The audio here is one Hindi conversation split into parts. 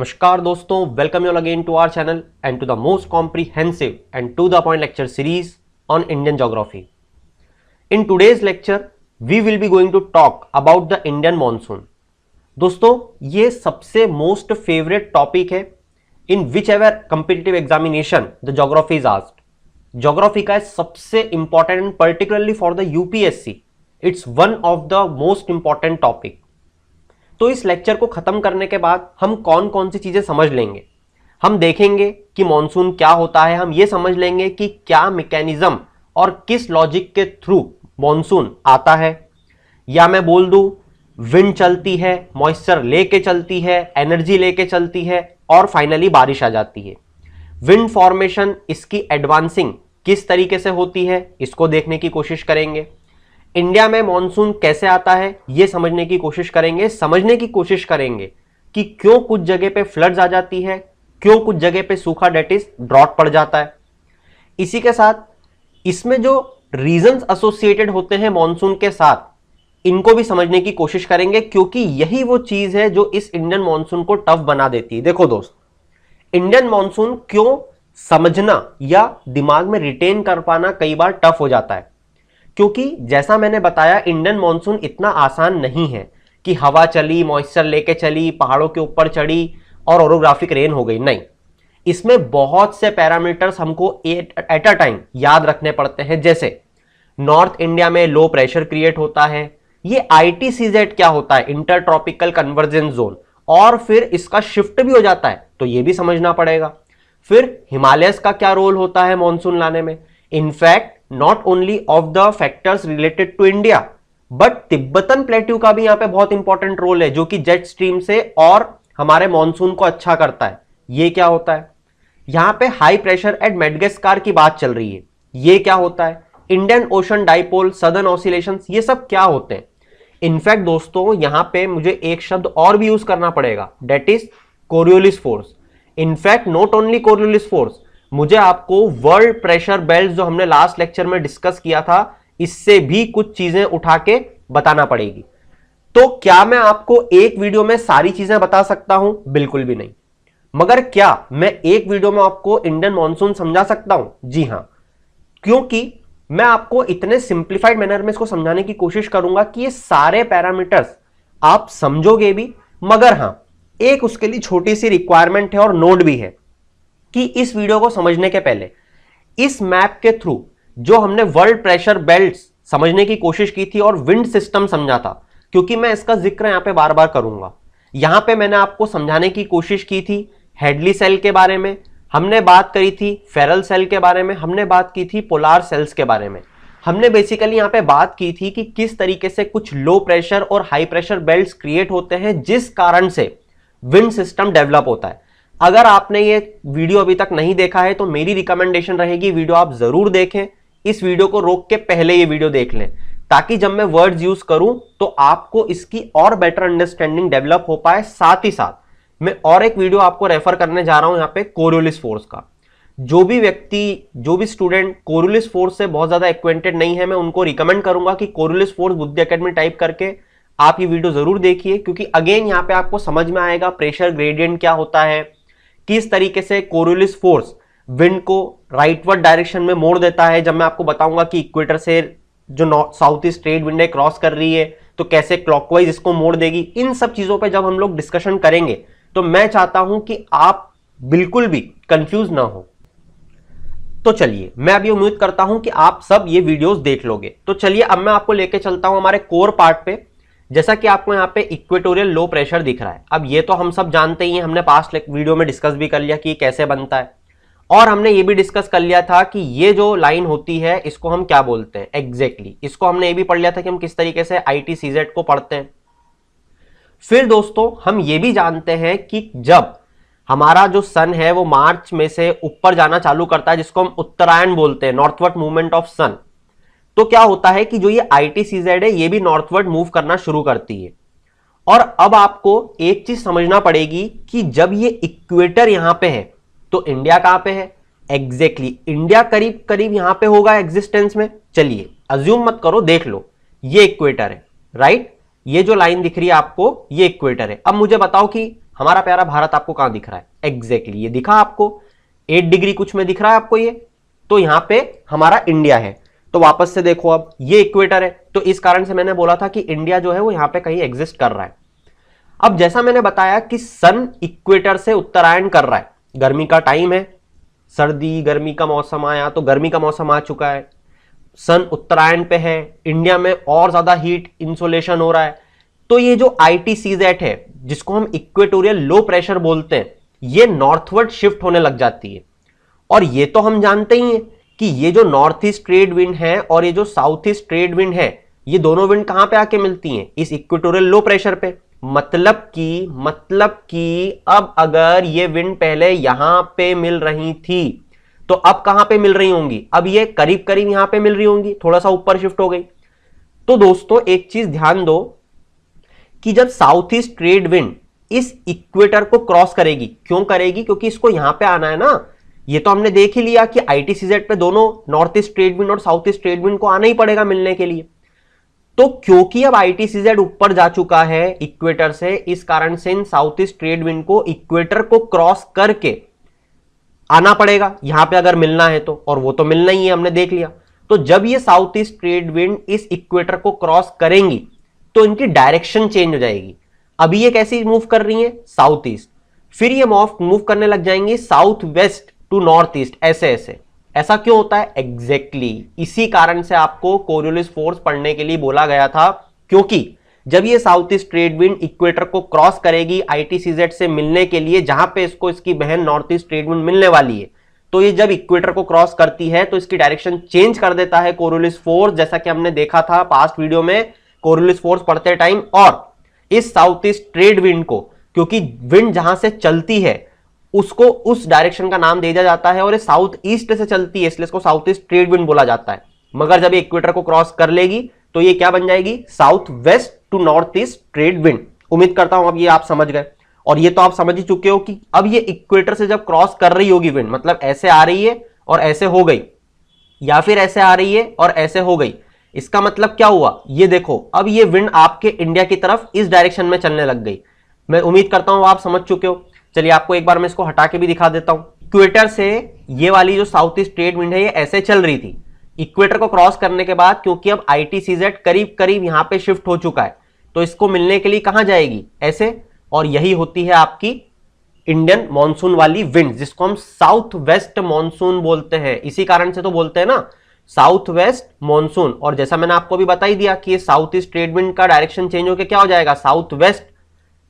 नमस्कार दोस्तों, welcome you again to our channel and to the most comprehensive and to the point lecture series on Indian geography. In today's lecture, we will be going to talk about the Indian monsoon. दोस्तों, ये सबसे मोस्ट फेवरेट टॉपिक है in which ever competitive examination the geography is asked. Geography का सबसे important and particularly for the UPSC it's one of the most important topic. तो इस लेक्चर को खत्म करने के बाद हम कौन कौन सी चीजें समझ लेंगे. हम देखेंगे कि मॉनसून क्या होता है, हम ये समझ लेंगे कि क्या मैकेनिज्म और किस लॉजिक के थ्रू मॉनसून आता है, या मैं बोल दूं विंड चलती है, मॉइस्चर लेके चलती है, एनर्जी लेके चलती है और फाइनली बारिश आ जाती है. विंड फॉर्मेशन, इसकी एडवांसिंग किस तरीके से होती है, इसको देखने की कोशिश करेंगे. इंडिया में मॉनसून कैसे आता है ये समझने की कोशिश करेंगे कि क्यों कुछ जगह पे फ्लड्स आ जाती है, क्यों कुछ जगह पे सूखा डेट इज ड्रॉट पड़ जाता है. इसी के साथ इसमें जो रीजंस एसोसिएटेड होते हैं मॉनसून के साथ, इनको भी समझने की कोशिश करेंगे, क्योंकि यही वो चीज है जो इस इंडियन मॉनसून को टफ बना देती है. देखो दोस्त, इंडियन मॉनसून क्यों समझना या दिमाग में रिटेन कर पाना कई बार टफ हो जाता है, क्योंकि जैसा मैंने बताया इंडियन मॉनसून इतना आसान नहीं है कि हवा चली, मॉइस्चर लेके चली, पहाड़ों के ऊपर चढ़ी और ओरोग्राफिक रेन हो गई. नहीं, इसमें बहुत से पैरामीटर्स हमको एट अ टाइम याद रखने पड़ते हैं. जैसे नॉर्थ इंडिया में लो प्रेशर क्रिएट होता है, ये ITCZ क्या होता है, इंटर ट्रॉपिकल कन्वर्जेंस जोन, और फिर इसका शिफ्ट भी हो जाता है, तो ये भी समझना पड़ेगा. फिर हिमालयस का क्या रोल होता है मॉनसून लाने में. In fact not only of the factors related to India but Tibetan plateau का भी यहां पे बहुत इंपॉर्टेंट रोल है, जो कि जेट स्ट्रीम से और हमारे मॉनसून को अच्छा करता है. ये क्या होता है. यहां पे हाई प्रेशर एट मेडागास्कर की बात चल रही है, ये क्या होता है. Indian ocean dipole, southern oscillations, ये सब क्या होते हैं. इनफैक्ट दोस्तों, यहां पे मुझे एक शब्द और भी यूज करना पड़ेगा, that is Coriolis force. In fact not only Coriolis force, मुझे आपको वर्ल्ड प्रेशर बेल्ट जो हमने लास्ट लेक्चर में डिस्कस किया था, इससे भी कुछ चीजें उठा के बताना पड़ेगी. तो क्या मैं आपको एक वीडियो में सारी चीजें बता सकता हूं? बिल्कुल भी नहीं. मगर क्या मैं एक वीडियो में आपको इंडियन मॉनसून समझा सकता हूं? जी हां, क्योंकि मैं आपको इतने सिंप्लीफाइड मैनर में इसको समझाने की कोशिश करूंगा कि ये सारे पैरामीटर्स आप समझोगे भी. मगर हां, एक उसके लिए छोटी सी रिक्वायरमेंट है और नोट भी है कि इस वीडियो को समझने के पहले इस मैप के थ्रू जो हमने वर्ल्ड प्रेशर बेल्ट्स समझने की कोशिश की थी और विंड सिस्टम समझा था, क्योंकि मैं इसका जिक्र यहां पे बार बार करूंगा. यहां पे मैंने आपको समझाने की कोशिश की थी हेडली सेल के बारे में, हमने बात करी थी फेरल सेल के बारे में, हमने बात की थी पोलार सेल्स के बारे में. हमने बेसिकली यहां पे बात की थी कि किस तरीके से कुछ लो प्रेशर और हाई प्रेशर बेल्ट्स क्रिएट होते हैं, जिस कारण से विंड सिस्टम डेवलप होता है. अगर आपने ये वीडियो अभी तक नहीं देखा है तो मेरी रिकमेंडेशन रहेगी वीडियो आप जरूर देखें. इस वीडियो को रोक के पहले ये वीडियो देख लें, ताकि जब मैं वर्ड्स यूज करूं तो आपको इसकी और बेटर अंडरस्टैंडिंग डेवलप हो पाए. साथ ही साथ मैं और एक वीडियो आपको रेफर करने जा रहा हूं यहां पे कोरियोलिस फोर्स का. जो भी व्यक्ति, जो भी स्टूडेंट कोरियोलिस फोर्स से बहुत ज्यादा एक्वेंटेड नहीं है, मैं उनको रिकमेंड करूंगा कि कोरियोलिस फोर्स बुद्धि एकेडमी टाइप करके आप ये वीडियो जरूर देखिए, क्योंकि अगेन यहां पे आपको समझ में आएगा प्रेशर ग्रेडियंट क्या होता है, किस तरीके से कोरियोलिस फोर्स विंड को राइटवर्ड डायरेक्शन में मोड़ देता है. जब मैं आपको बताऊंगा कि इक्वेटर से जो south east trade wind cross कर रही है तो कैसे क्लॉकवाइज इसको मोड़ देगी, इन सब चीजों पे जब हम लोग डिस्कशन करेंगे तो मैं चाहता हूं कि आप बिल्कुल भी कंफ्यूज ना हो. तो चलिए, मैं अभी उम्मीद करता हूं कि आप सब ये वीडियोस देख लोगे. तो चलिए अब मैं आपको लेके चलता हूं हमारे कोर पार्ट पे. जैसा कि आपको यहाँ पे इक्वेटोरियल लो प्रेशर दिख रहा है. अब ये तो हम सब जानते ही हैं, हमने पास्ट वीडियो में डिस्कस भी कर लिया कि ये कैसे बनता है, और हमने ये भी डिस्कस कर लिया था कि ये जो लाइन होती है इसको हम क्या बोलते हैं एग्जैक्टली. इसको हमने ये भी पढ़ लिया था कि हम किस तरीके से ITCZ को पढ़ते हैं. फिर दोस्तों हम ये भी जानते हैं कि जब हमारा जो सन है वो मार्च में से ऊपर जाना चालू करता है, जिसको हम उत्तरायण बोलते हैं, नॉर्थवर्ड मूवमेंट ऑफ सन, तो क्या होता है कि जो ये ITCZ है ये भी नॉर्थवर्ड मूव करना शुरू करती है. और अब आपको एक चीज समझना पड़ेगी कि जब ये इक्वेटर यहां पे है तो इंडिया कहां पे है. एग्जैक्टली इंडिया करीब करीब यहां पे होगा एग्जिस्टेंस में. चलिए अज्यूम मत करो, देख लो ये इक्वेटर है, राइट. ये जो लाइन दिख रही है आपको ये इक्वेटर है. अब मुझे बताओ कि हमारा प्यारा भारत आपको कहां दिख रहा है? एग्जैक्टली ये दिखा आपको, 8 डिग्री कुछ में दिख रहा है आपको ये, तो यहां पे हमारा इंडिया है। तो वापस से देखो, अब ये इक्वेटर है, तो इस कारण से मैंने बोला था कि इंडिया जो है वो यहां पे कहीं एग्जिस्ट कर रहा है। अब जैसा मैंने बताया कि सन इक्वेटर से उत्तरायण कर रहा है, गर्मी का टाइम है, सर्दी गर्मी का मौसम आया तो गर्मी का मौसम आ चुका है, सन उत्तरायण पे है, इंडिया में और ज्यादा हीट इंसोलेशन हो रहा है। तो ये जो ITCZ है जिसको हम इक्वेटोरियल लो प्रेशर बोलते हैं, ये नॉर्थवर्ड शिफ्ट होने लग जाती है। और ये तो हम जानते ही हैं कि ये जो नॉर्थ ईस्ट ट्रेड विंड है और ये जो साउथ ईस्ट ट्रेड विंड है, ये दोनों विंड कहां पे आके मिलती हैं? इस इक्वेटोरियल लो प्रेशर पे। मतलब कि अब अगर ये विंड पहले यहां पे मिल रही थी तो अब कहां पे मिल रही होंगी? अब ये करीब करीब यहां पे मिल रही होंगी, थोड़ा सा ऊपर शिफ्ट हो गई। तो दोस्तों एक चीज ध्यान दो कि जब साउथ ईस्ट ट्रेड विंड इस इक्वेटर को क्रॉस करेगी, क्यों करेगी? क्योंकि इसको यहां पे आना है ना। ये तो हमने देख ही लिया कि ITCZ पे दोनों नॉर्थ ईस्ट ट्रेड विंड और साउथ ईस्ट ट्रेड विंड को आना ही पड़ेगा मिलने के लिए। तो क्योंकि अब ITCZ ऊपर जा चुका है इक्वेटर से, इस कारण से इन साउथ ईस्ट ट्रेड विंड को इक्वेटर को क्रॉस करके आना पड़ेगा यहां पे अगर मिलना है तो, और वो तो मिलना ही है, हमने देख लिया। तो जब ये साउथ ईस्ट ट्रेड विंड इस इक्वेटर को क्रॉस करेंगी तो इनकी डायरेक्शन चेंज हो जाएगी। अभी ये कैसी मूव कर रही है? साउथ ईस्ट, फिर ये मूव करने लग जाएंगी south west to north east, ऐसे ऐसे। ऐसा क्यों होता है? एग्जैक्टली इसी कारण से आपको कोरियोलिस फोर्स पढ़ने के लिए बोला गया था, क्योंकि जब ये south east trade wind equator को क्रॉस करेगी ITCZ से मिलने के लिए, जहां पे इसको इसकी बहन नॉर्थ ईस्ट ट्रेड विंड मिलने वाली है, तो ये जब इक्वेटर को क्रॉस करती है तो इसकी डायरेक्शन चेंज कर देता है कोरियोलिस फोर्स, जैसा कि हमने देखा था पास्ट वीडियो में कोरियोलिस फोर्स पढ़ते टाइम। और इस साउथ ईस्ट ट्रेड विंड को, क्योंकि विंड जहां से चलती है उसको उस डायरेक्शन का नाम दे दिया जाता है, और ये साउथ ईस्ट से चलती है इसलिए इसको साउथ ईस्ट ट्रेड विंड बोला जाता है। मगर जब ये इक्वेटर को क्रॉस कर लेगी तो ये क्या बन जाएगी? South west to north east trade wind. उम्मीद करता हूं अब ये आप समझ गए, और ये तो आप समझ ही चुके हो कि अब ये इक्वेटर से जब क्रॉस कर रही होगी विंड, मतलब ऐसे आ रही है और ऐसे हो गई, या फिर ऐसे आ रही है और ऐसे हो गई, इसका मतलब क्या हुआ? ये देखो, अब ये विंड आपके इंडिया की तरफ इस डायरेक्शन में चलने लग गई। मैं उम्मीद करता हूं आप समझ चुके हो। चलिए आपको एक बार मैं इसको हटा के भी दिखा देता हूं। इक्वेटर से ये वाली जो साउथ ईस्ट ट्रेड विंड है ये ऐसे चल रही थी, इक्वेटर को क्रॉस करने के बाद क्योंकि अब ITCZ करीब करीब यहां पे शिफ्ट हो चुका है, तो इसको मिलने के लिए कहां जाएगी? ऐसे। और यही होती है आपकी इंडियन मॉनसून वाली विंड, जिसको हम साउथ वेस्ट मॉनसून बोलते हैं। इसी कारण से तो बोलते हैं ना साउथ वेस्ट मॉनसून। और जैसा मैंने आपको भी बता ही दिया कि ये साउथ ईस्ट ट्रेड विंड का डायरेक्शन चेंज होकर क्या हो जाएगा? South west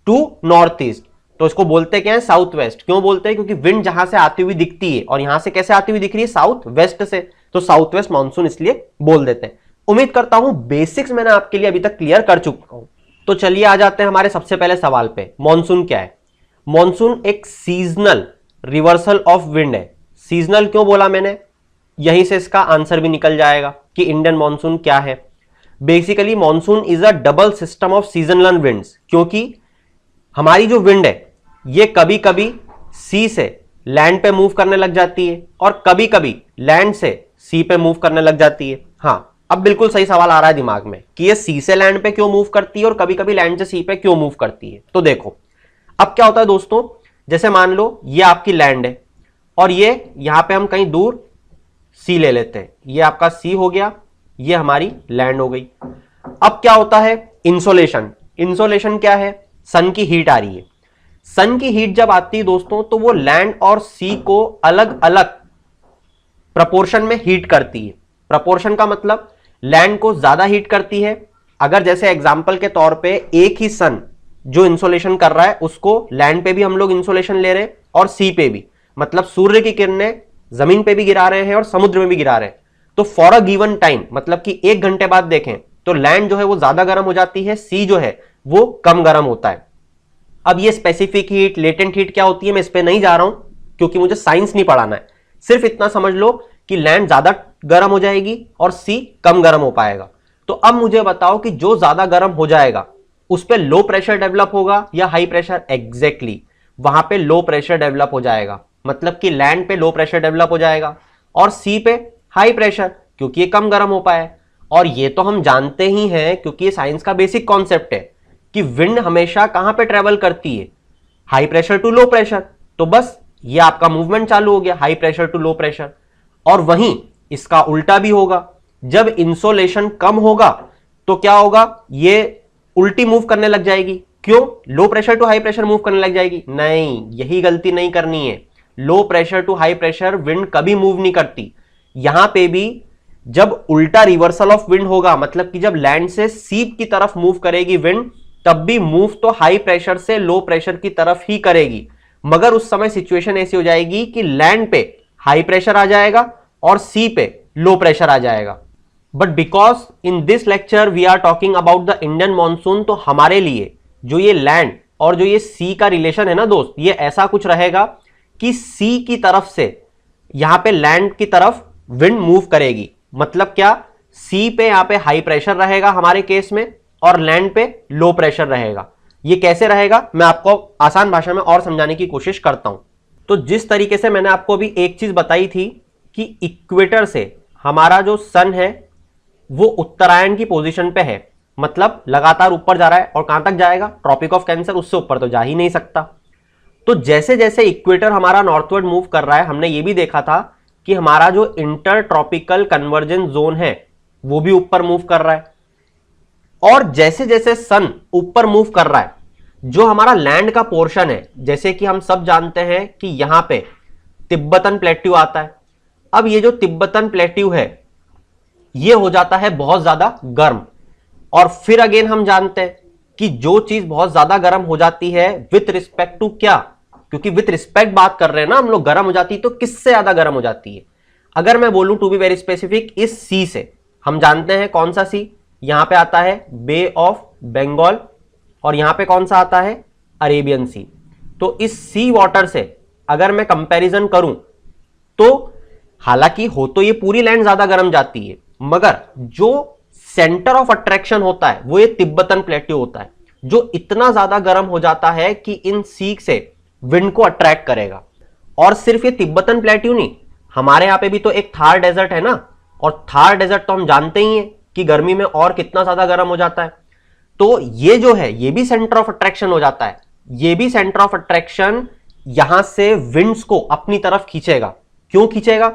to north east. तो इसको बोलते क्या है? South west. क्यों बोलते हैं? क्योंकि विंड जहां से आती हुई दिखती है, और यहां से कैसे आती हुई दिख रही है? साउथ वेस्ट से, तो साउथ वेस्ट मॉनसून इसलिए बोल देते हैं। उम्मीद करता हूं बेसिक्स मैंने आपके लिए अभी तक क्लियर कर चुका हूं। तो चलिए आ जाते हैं हमारे सबसे पहले सवाल पे। मॉनसून क्या है? मॉनसून एक सीजनल रिवर्सल ऑफ विंड है। सीजनल क्यों बोला मैंने? यहीं से इसका आंसर भी निकल जाएगा कि इंडियन मॉनसून क्या है। Basically monsoon is a double system of seasonal winds, क्योंकि हमारी जो विंड है ये कभी कभी सी से लैंड पे मूव करने लग जाती है और कभी कभी लैंड से सी पे मूव करने लग जाती है। हाँ, अब बिल्कुल सही सवाल आ रहा है दिमाग में कि ये सी से लैंड पे क्यों मूव करती है और कभी कभी लैंड से सी पे क्यों मूव करती है। तो देखो अब क्या होता है दोस्तों, जैसे मान लो ये आपकी लैंड है और ये यहां पे हम कहीं दूर सी ले लेते हैं, ये आपका सी हो गया, ये हमारी लैंड हो गई। अब क्या होता है? इंसोलेशन। इंसोलेशन क्या है? सन की हीट आ रही है। सन की हीट जब आती है दोस्तों तो वो लैंड और सी को अलग अलग प्रपोर्शन में हीट करती है। प्रपोर्शन का मतलब लैंड को ज्यादा हीट करती है। अगर जैसे एग्जांपल के तौर पे एक ही सन जो इंसोलेशन कर रहा है उसको लैंड पे भी हम लोग इंसोलेशन ले रहे हैं और सी पे भी, मतलब सूर्य की किरणें जमीन पे भी गिरा रहे हैं और समुद्र में भी गिरा रहे हैं। तो फॉर अ गिवन टाइम, मतलब कि 1 घंटे बाद देखें तो लैंड जो है वो ज्यादा गर्म हो जाती है, सी जो है वो कम गर्म होता है। अब ये स्पेसिफिक हीट, लेटेंट हीट क्या होती है, मैं इस पे नहीं जा रहा हूं क्योंकि मुझे साइंस नहीं पढ़ाना है। सिर्फ इतना समझ लो कि लैंड ज्यादा गर्म हो जाएगी और सी कम गर्म हो पाएगा। तो अब मुझे बताओ कि जो ज्यादा गर्म हो जाएगा उस पे लो प्रेशर डेवलप होगा या हाई प्रेशर? एग्जैक्टली वहां पे लो प्रेशर डेवलप हो जाएगा, मतलब कि लैंड पे लो प्रेशर डेवलप हो जाएगा और सी पे हाई प्रेशर, क्योंकि ये कम गर्म हो पाए। और ये तो हम जानते ही हैं क्योंकि ये साइंस का बेसिक कॉन्सेप्ट है कि विंड हमेशा कहां पे ट्रेवल करती है? High pressure to low pressure, तो बस ये आपका मूवमेंट चालू हो गया, high pressure to low pressure. और वहीं इसका उल्टा भी होगा, जब इंसोलेशन कम होगा तो क्या होगा, ये उल्टी मूव करने लग जाएगी। क्यों? Low pressure to high pressure move करने लग जाएगी? नहीं, यही गलती नहीं करनी है। Low pressure to high pressure wind कभी मूव नहीं करती। यहां पे भी जब उल्टा रिवर्सल ऑफ विंड होगा, मतलब कि जब लैंड से सीप की तरफ मूव करेगी विंड, तब भी मूव तो हाई प्रेशर से लो प्रेशर की तरफ ही करेगी, मगर उस समय सिचुएशन ऐसी हो जाएगी कि लैंड पे हाई प्रेशर आ जाएगा और सी पे लो प्रेशर आ जाएगा। But because in this lecture we are talking about the Indian monsoon, तो हमारे लिए जो ये लैंड और जो ये सी का रिलेशन है ना दोस्त, ये ऐसा कुछ रहेगा कि सी की तरफ से यहां पे लैंड की तरफ विंड मूव करेगी। मतलब क्या, सी पे यहां पे हाई प्रेशर रहेगा हमारे केस में और लैंड पे लो प्रेशर रहेगा। ये कैसे रहेगा मैं आपको आसान भाषा में और समझाने की कोशिश करता हूं। तो जिस तरीके से मैंने आपको अभी एक चीज बताई थी कि इक्वेटर से हमारा जो सन है वो उत्तरायण की पोजीशन पे है, मतलब लगातार ऊपर जा रहा है, और कहां तक जाएगा, ट्रॉपिक ऑफ कैंसर, उससे ऊपर तो जा ही नहीं सकता। तो जैसे जैसे इक्वेटर हमारा नॉर्थवर्ड मूव कर रहा है, हमने ये भी देखा था कि हमारा जो इंटर ट्रॉपिकल कन्वर्जेंस जोन है वो भी ऊपर मूव कर रहा है। और जैसे जैसे सन ऊपर मूव कर रहा है, जो हमारा लैंड का पोर्शन है, जैसे कि हम सब जानते हैं कि यहां पे तिब्बतन प्लेट्यू आता है। अब ये जो तिब्बतन प्लेट्यू है ये हो जाता है बहुत ज्यादा गर्म, और फिर अगेन हम जानते हैं कि जो चीज बहुत ज्यादा गर्म हो जाती है विथ रिस्पेक्ट टू क्या, क्योंकि विथ रिस्पेक्ट बात कर रहे हैं ना हम लोग, गर्म हो जाती है तो किससे ज्यादा गर्म हो जाती है। अगर मैं बोलूं टू बी वेरी स्पेसिफिक, इस सी से, हम जानते हैं कौन सा सी, यहां पे आता है बे ऑफ बंगाल, और यहां पे कौन सा आता है, अरेबियन सी। तो इस सी वाटर से अगर मैं कंपैरिजन करूं तो हालांकि हो तो ये पूरी लैंड ज्यादा गर्म जाती है, मगर जो सेंटर ऑफ अट्रैक्शन होता है वो ये तिब्बतन प्लेट्यू होता है, जो इतना ज्यादा गर्म हो जाता है कि इन सीक से विंड को अट्रैक्ट करेगा। और सिर्फ ये तिब्बतन प्लेट्यू नहीं, हमारे यहां पे भी तो एक थार डेजर्ट है ना, और थार डेजर्ट तो हम जानते ही हैं कि गर्मी में और कितना ज्यादा गर्म हो जाता है। तो ये जो है ये भी सेंटर ऑफ अट्रैक्शन हो जाता है, ये भी सेंटर ऑफ अट्रैक्शन यहां से विंड्स को अपनी तरफ खींचेगा। क्यों खींचेगा?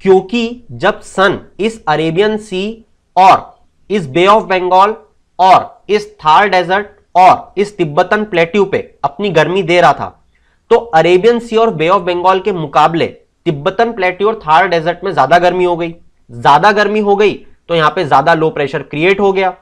क्योंकि जब सन इस अरेबियन सी और इस बे ऑफ बंगाल और इस थार डेजर्ट और इस तिब्बतन प्लेट्यू पे अपनी गर्मी दे रहा था, तो अरेबियन सी और बे ऑफ बंगाल के मुकाबले तिब्बतन प्लेट्यू और थार डेजर्ट में ज्यादा गर्मी हो गई। ज्यादा गर्मी हो गई तो यहां पे ज्यादा लो प्रेशर क्रिएट हो गया,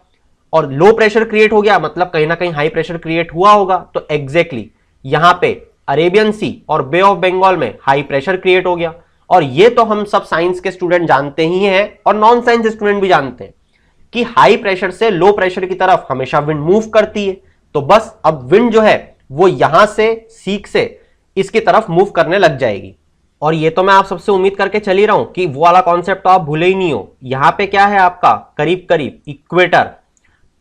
और लो प्रेशर क्रिएट हो गया मतलब कहीं ना कहीं हाई प्रेशर क्रिएट हुआ होगा। तो एग्जैक्टली यहां पे अरेबियन सी और बे ऑफ बंगाल में हाई प्रेशर क्रिएट हो गया। और ये तो हम सब साइंस के स्टूडेंट जानते ही हैं और नॉन साइंस स्टूडेंट भी जानते हैं कि हाई प्रेशर से लो प्रेशर की तरफ हमेशा विंड मूव करती है। तो बस अब विंड जो है वो यहां से सीक से इसकी तरफ मूव करने लग जाएगी। और ये तो मैं आप सबसे उम्मीद करके चल ही रहा हूं कि वो वाला कॉन्सेप्ट तो आप भूले ही नहीं हो। यहां पे क्या है आपका करीब करीब इक्वेटर,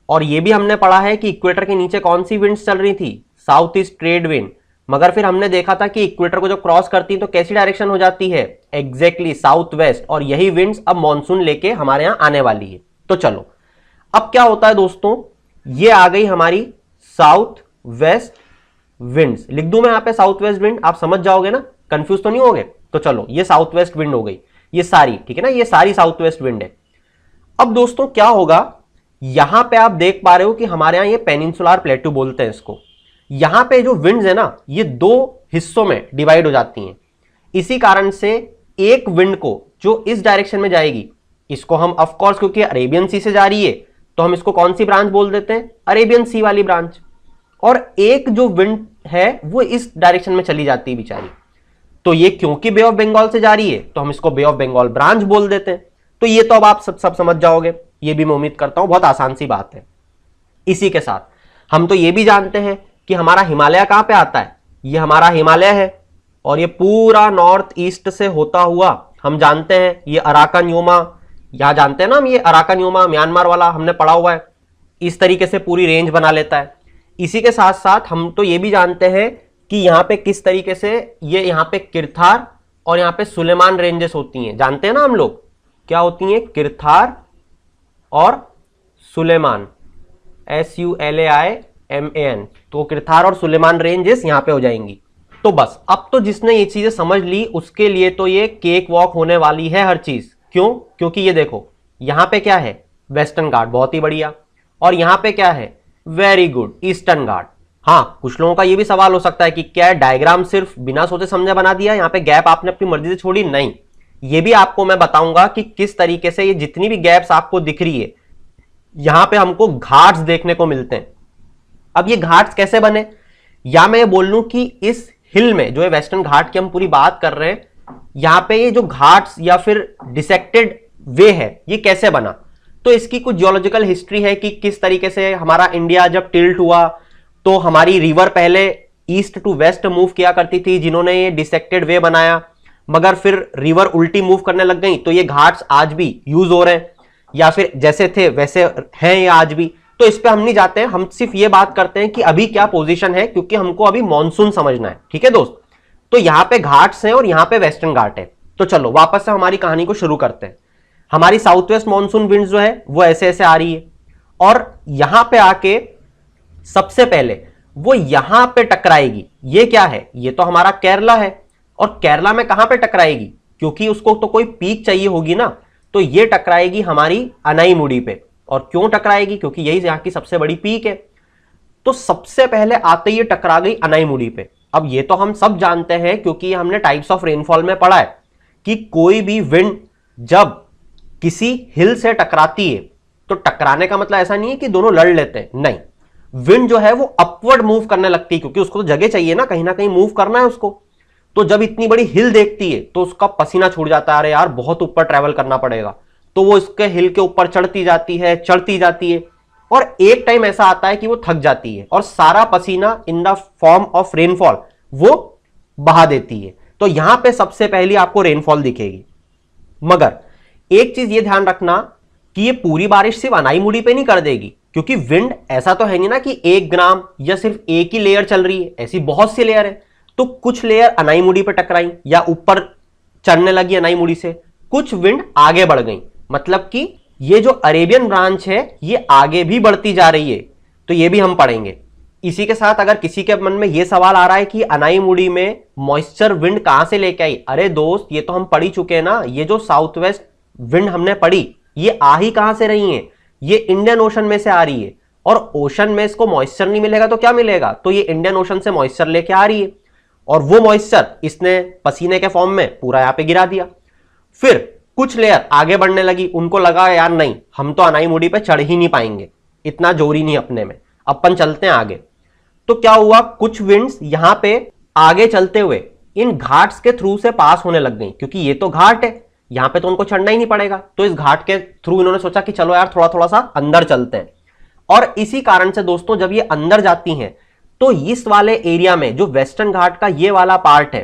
और ये भी हमने पढ़ा है कि इक्वेटर के नीचे कौन सी विंड्स चल रही थी, साउथ ईस्ट ट्रेड विंड। मगर फिर हमने देखा था कि इक्वेटर को जो क्रॉस करती है तो कैसी डायरेक्शन हो जाती है, एग्जैक्टली साउथ वेस्ट, और यही विंड्स अब मॉनसून लेके हमारे यहां आने वाली है। तो चलो अब क्या होता है दोस्तों, ये आ गई हमारी साउथ वेस्ट विंड्स। लिख दूं मैं यहां पे साउथ वेस्ट विंड, आप समझ जाओगे ना, कंफ्यूज तो नहीं होगे। तो चलो ये साउथ वेस्ट विंड हो गई, ये सारी, ठीक है ना, ये सारी साउथ वेस्ट विंड है। अब दोस्तों क्या होगा, यहां पे आप देख पा रहे हो कि हमारे यहां ये पेनिनसुलर प्लेट्यू बोलते हैं इसको। यहां पे जो विंड्स है ना ये दो हिस्सों में डिवाइड हो जाती हैं। इसी कारण से एक विंड को जो इस डायरेक्शन में जाएगी, इसको हम ऑफ कोर्स क्योंकि अरेबियन सी से जा रही है तो हम इसको कौन सी ब्रांच बोल देते हैं, अरेबियन सी वाली ब्रांच। और एक जो विंड है वो इस डायरेक्शन में चली जाती है बेचारी, तो ये क्योंकि बे ऑफ बंगाल से जा रही है तो हम इसको बे ऑफ बंगाल ब्रांच बोल देते हैं। तो ये तो अब आप सब समझ जाओगे, ये भी मैं उम्मीद करता हूं, बहुत आसान सी बात है। इसी के साथ हम तो ये भी जानते हैं कि हमारा हिमालय कहां पे आता है, ये हमारा हिमालय है, और ये पूरा नॉर्थ ईस्ट से होता हुआ हम जानते हैं ये अराकन योमा, यहां जानते हैं ना हम, ये अराकन योमा म्यांमार वाला हमने पढ़ा हुआ है, इस तरीके से पूरी रेंज बना लेता है। इसी के साथ साथ हम तो ये भी जानते हैं कि यहां पे किस तरीके से ये यहाँ पे किरथार और यहां पे सुलेमान रेंजेस होती हैं, जानते हैं ना हम लोग क्या होती हैं, किरथार और सुलेमान, SULAIMAN, MAN, तो किरथार और सुलेमान रेंजेस यहाँ पे हो जाएंगी। तो बस अब तो जिसने ये चीजें समझ ली उसके लिए तो ये केक वॉक होने वाली है हर चीज। क्यों? क्योंकि ये देखो यहाँ पे क्या है, वेस्टर्न घाट, बहुत ही बढ़िया, और यहाँ पे क्या है, वेरी गुड, ईस्टर्न घाट। हाँ, कुछ लोगों का ये भी सवाल हो सकता है कि क्या डायग्राम सिर्फ बिना सोचे समझे बना दिया, यहाँ पे गैप आपने अपनी मर्जी से छोड़ी? नहीं, ये भी आपको मैं बताऊंगा कि किस तरीके से ये जितनी भी गैप्स आपको दिख रही है यहां पे हमको घाट्स देखने को मिलते हैं। अब ये घाट्स कैसे बने, या मैं ये बोल लूं कि इस हिल में जो है वेस्टर्न घाट की हम पूरी बात कर रहे हैं, यहां पे ये जो घाट्स या फिर डिसेक्टेड वे है ये कैसे बना, तो इसकी कुछ जियोलॉजिकल हिस्ट्री है कि किस तरीके से हमारा इंडिया जब टिल्ट हुआ तो हमारी रिवर पहले ईस्ट टू वेस्ट मूव किया करती थी, जिन्होंने ये डिसेक्टेड वे बनाया, मगर फिर रिवर उल्टी मूव करने लग गई, तो ये घाट्स आज भी यूज हो रहे हैं, या फिर जैसे थे वैसे हैं ये आज भी। तो इस पे हम नहीं जाते हैं, हम सिर्फ ये बात करते हैं कि अभी क्या पोजीशन है, क्योंकि हमको अभी मॉनसून समझना है। ठीक है दोस्त, तो यहां पे घाट्स हैं और यहां पे वेस्टर्न घाट है। तो चलो वापस से हमारी कहानी को शुरू करते हैं। हमारी साउथ वेस्ट मॉनसून विंड जो है वो ऐसे ऐसे आ रही है, और यहां पे आके सबसे पहले वो यहां पे टकराएगी। ये क्या है, ये तो हमारा केरला है, और केरला में कहां पे टकराएगी, क्योंकि उसको तो कोई पीक चाहिए होगी ना, तो ये टकराएगी हमारी अनाईमुड़ी पे। और क्यों टकराएगी, क्योंकि यही यहां की सबसे बड़ी पीक है। तो सबसे पहले आते ही ये टकरा गई अनाईमुड़ी पे। अब ये तो हम सब जानते हैं, क्योंकि हमने टाइप्स ऑफ रेनफॉल में पढ़ा है कि कोई भी विंड जब किसी हिल से टकराती है तो टकराने का मतलब ऐसा नहीं है कि दोनों लड़ लेते हैं, नहीं, विंड जो है वो अपवर्ड मूव करने लगती है, क्योंकि उसको तो जगह चाहिए ना कहीं मूव करना है उसको। तो जब इतनी बड़ी हिल देखती है तो उसका पसीना छूट जाता है, अरे यार बहुत ऊपर ट्रैवल करना पड़ेगा, तो वो इसके हिल के ऊपर चढ़ती जाती है, और एक टाइम ऐसा आता है कि वो थक जाती है और सारा पसीना in the form of rainfall वो बहा देती है। तो यहां पे सबसे पहली आपको रेनफॉल दिखेगी। मगर एक चीज ये ध्यान रखना कि ये पूरी बारिश सिर्फ अनाईमुड़ी पे नहीं कर देगी, क्योंकि विंड ऐसा तो है नहीं ना कि 1 ग्राम या सिर्फ एक ही लेयर चल रही है, ऐसी बहुत सी लेयर है। तो कुछ लेयर अनाईमुड़ी पे टकराई या ऊपर चढ़ने लगी अनाईमुड़ी से, कुछ विंड आगे बढ़ गई, मतलब कि ये जो अरेबियन ब्रांच है ये आगे भी बढ़ती जा रही है। तो ये भी हम पढ़ेंगे। इसी के साथ अगर किसी के मन में ये सवाल आ रहा है कि अनाईमुड़ी में मॉइस्चर विंड कहां से लेके आई, अरे दोस्त ये तो हम पढ़ ही चुके हैं ना, ये जो साउथ वेस्ट विंड हमने पढ़ी ये आ ही कहां से रही है, ये इंडियन ओशन में से आ रही है, और ओशन में इसको मॉइस्चर नहीं मिलेगा तो क्या मिलेगा, तो ये इंडियन ओशन से मॉइस्चर लेके आ रही है, और वो मॉइस्चर इसने पसीने के फॉर्म में पूरा यहां पे गिरा दिया। फिर कुछ लेयर आगे बढ़ने लगी, उनको लगा यार नहीं हम तो अनाईमुड़ी पे चढ़ ही नहीं पाएंगे, इतना जोर ही नहीं अपने में, अपन चलते हैं आगे। तो क्या हुआ, कुछ विंड्स यहां पे आगे चलते हुए इन घाट्स के थ्रू से पास होने लग गई, क्योंकि ये तो घाट है, यहां पे तो उनको चढ़ना ही नहीं पड़ेगा, तो इस घाट के थ्रू इन्होंने सोचा कि चलो यार थोड़ा थोड़ा सा अंदर चलते हैं। और इसी कारण से दोस्तों जब ये अंदर जाती हैं तो इस वाले एरिया में जो वेस्टर्न घाट का ये वाला पार्ट है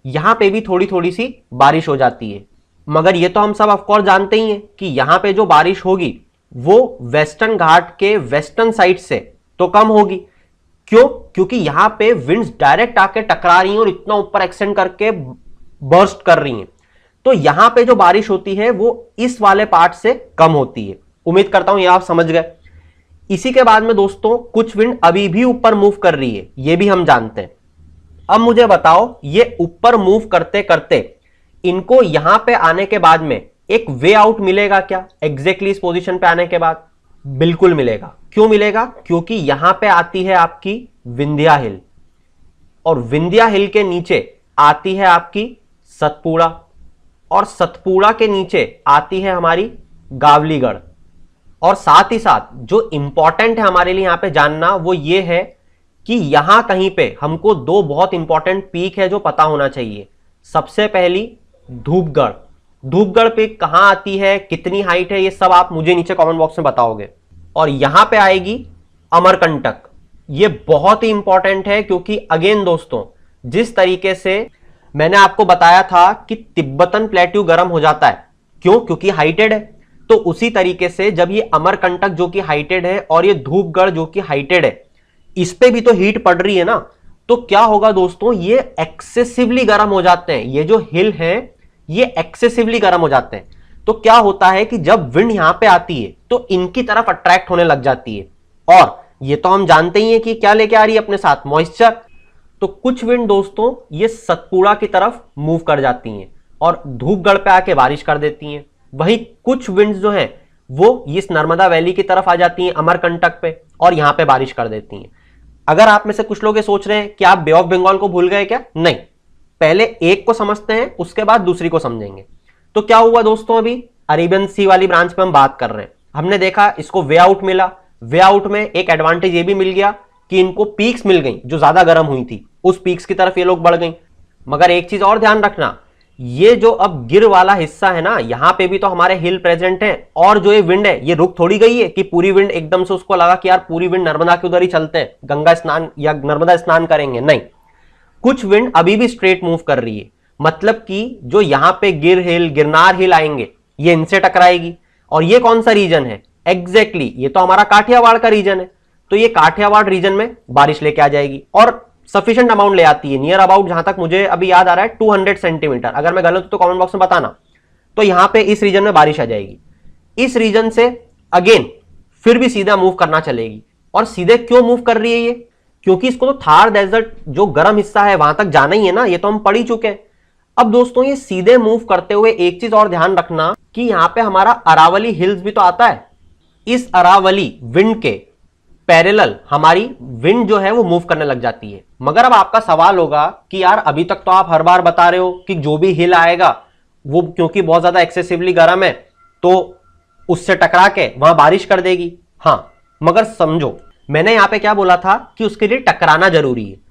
यहां पे भी थोड़ी थोड़ी सी बारिश हो जाती है। मगर ये तो हम सब ऑफकोर्स जानते ही हैं कि यहां पे जो बारिश होगी वो वेस्टर्न घाट के वेस्टर्न साइड से तो कम होगी। क्यों? क्योंकि यहां पे विंड्स डायरेक्ट आके टकरा रही हैं और इतना ऊपर एक्सटेंड करके बर्स्ट कर रही हैं, तो यहां पे जो बारिश होती है वो इस वाले पार्ट से कम होती है। उम्मीद करता हूं ये आप समझ गए। इसी के बाद में दोस्तों कुछ विंड अभी भी ऊपर मूव कर रही है, ये भी हम जानते हैं। अब मुझे बताओ ये ऊपर मूव करते करते इनको यहां पे आने के बाद में एक वे आउट मिलेगा क्या एग्जैक्टली इस पोजीशन पे आने के बाद? बिल्कुल मिलेगा। क्यों मिलेगा? क्योंकि यहां पे आती है आपकी विंध्या हिल, और विंध्या हिल के नीचे आती है आपकी सतपुड़ा, और सतपुड़ा के नीचे आती है हमारी गावलीगढ़। और साथ ही साथ जो इंपॉर्टेंट है हमारे लिए यहां पे जानना वो ये है कि यहां कहीं पे हमको 2 बहुत इंपॉर्टेंट पीक है जो पता होना चाहिए। सबसे पहली धूपगढ़। धूपगढ़ पीक कहां आती है, कितनी हाइट है, ये सब आप मुझे नीचे कमेंट बॉक्स में बताओगे। और यहां पे आएगी अमरकंटक। ये बहुत ही इंपॉर्टेंट है क्योंकि अगेन दोस्तों जिस तरीके से मैंने आपको बताया था कि तिब्बतन प्लेट्यू गर्म हो जाता है, क्यों? क्योंकि हाइटेड है। तो उसी तरीके से जब ये अमरकंटक जो कि हाइटेड है और ये धूपगढ़ जो कि हाइटेड है, इस पे भी तो हीट पड़ रही है ना, तो क्या होगा दोस्तों, ये एक्सेसिवली गर्म हो जाते हैं। ये जो हिल है ये एक्सेसिवली गर्म हो जाते हैं। तो क्या होता है कि जब विंड यहां पे आती है तो इनकी तरफ अट्रैक्ट होने लग जाती है, और ये तो हम जानते ही हैं कि क्या लेके आ रही है अपने साथ, मॉइस्चर। तो कुछ विंड दोस्तों ये सतपुड़ा की तरफ मूव कर जाती हैं और धूपगढ़ पे आके बारिश कर देती हैं। वहीं कुछ विंड्स जो हैं वो इस नर्मदा वैली की तरफ आ जाती हैं, अमरकंटक पे, और यहां पे बारिश कर देती हैं। अगर आप में से कुछ लोग ये सोच रहे हैं कि आप बे ऑफ बंगाल को भूल गए क्या, नहीं, पहले एक को समझते हैं उसके बाद दूसरी को समझेंगे। तो क्या हुआ दोस्तों, अभी अरेबियन सी वाली ब्रांच पे हम बात कर रहे हैं, हमने देखा इसको वे आउट मिला। वे आउट में एक एडवांटेज ये भी मिल गया कि इनको पीक्स मिल गई जो ज्यादा गर्म हुई थी, उस पीक्स की तरफ ये लोग बढ़ गई। मगर एक चीज और ध्यान रखना, ये जो अब गिर वाला हिस्सा है ना, यहां पे भी तो हमारे हिल प्रेजेंट है, और जो ये विंड है ये रुक थोड़ी गई है कि पूरी विंड एकदम से उसको लगा कि यार पूरी विंड नर्मदा के उधर ही चलते हैं, गंगा स्नान या नर्मदा स्नान करेंगे। नहीं, कुछ विंड अभी भी स्ट्रेट मूव कर रही है, मतलब कि जो यहां पे गिर हिल, गिरनार हिल आएंगे, ये इनसे टकराएगी। और ये कौन सा रीजन है, एग्जैक्टली ये तो हमारा काठियावाड़ का रीजन है। तो ये काठियावाड़ रीजन में बारिश लेके आ जाएगी और सफिशिएंट अमाउंट ले आती है, नियर अबाउट, जहां तक मुझे अभी याद आ रहा है 200 सेंटीमीटर। अगर मैं गलत हूं तो कमेंट बॉक्स में बताना। तो यहां पे इस रीजन में बारिश आ जाएगी। इस रीजन से अगेन फिर भी सीधा मूव करना चलेगी। और सीधे क्यों मूव कर रही है ये, क्योंकि इसको तो थार डेजर्ट जो गर्म हिस्सा है वहां तक जाना ही है ना, ये तो हम पढ़ ही चुके हैं। अब दोस्तों ये सीधे मूव करते हुए एक चीज और ध्यान रखना कि यहां पे हमारा अरावली हिल्स भी तो आता है। इस अरावली विंड के पैरेलल हमारी विंड जो है वो मूव करने लग जाती है। मगर अब आपका सवाल होगा कि यार अभी तक तो आप हर बार बता रहे हो कि जो भी हिल आएगा वो क्योंकि बहुत ज्यादा एक्सेसिवली गर्म है तो उससे टकरा के वहां बारिश कर देगी। हां, मगर समझो मैंने यहां पे क्या बोला था कि उसके लिए टकराना जरूरी है।